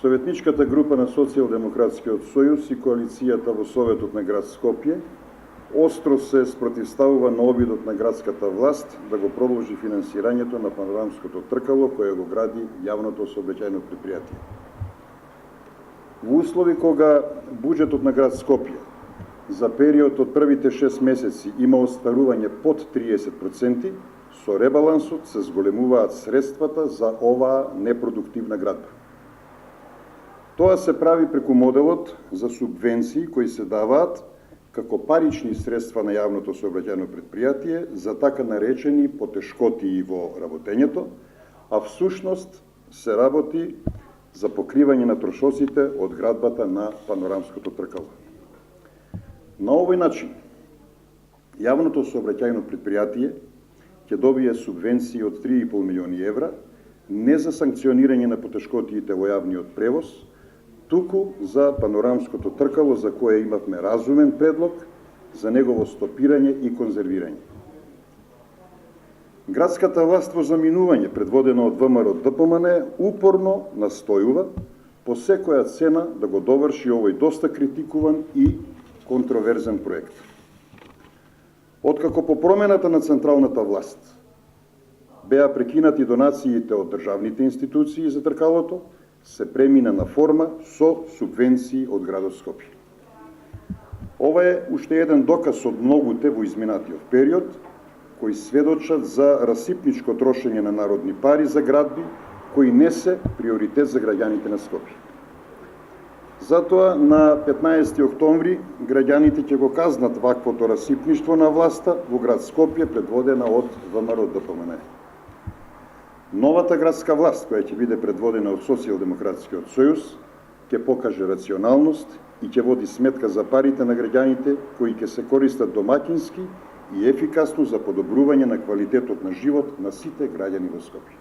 Советничката група на Социјалдемократскиот сојуз и коалицијата во Советот на град Скопје остро се спротивставува на обидот на градската власт да го продолжи финансирањето на панорамското тркало кое го гради јавното сообраќајно предпријатие. Во услови кога буџетот на град Скопје за период од првите 6 месеци има остварување под 30%, со ребалансот се зголемуваат средствата за оваа непродуктивна градба. Тоа се прави преку моделот за субвенции кои се даваат како парични средства на јавното сообраќајно предпријатие за така наречени потешкотии во работењето, а всушност се работи за покривање на трошоците од градбата на панорамското тркало. На овој начин, јавното сообраќајно предпријатие ќе добие субвенции од 3,5 милиони евра не за санкционирање на потешкотиите во јавниот превоз, туку за панорамското тркало за кое имавме разумен предлог за негово стопирање и конзервирање. Градската власт во заминување, предводена од ВМРО ДПМН, упорно настојува по секоја цена да го доврши овој доста критикуван и контроверзен проект. Откако по промената на централната власт беа прекинати донациите од државните институции за тркалото, се премина на форма со субвенции од градот Скопје. Ова е уште еден доказ од многуте во изминатиот период, кои сведочат за расипничко трошење на народни пари за градби, кои не се приоритет за граѓаните на Скопје. Затоа на 15 октомври граѓаните ќе го казнат ваквото расипништво на власта во град Скопје, предводена од ВМРО ДПМН. Новата градска власт, која ќе биде предводена од Социјалдемократскиот сојуз, ќе покаже рационалност и ќе води сметка за парите на граѓаните кои ќе се користат домакински и ефикасно за подобрување на квалитетот на живот на сите граѓани во Скопје.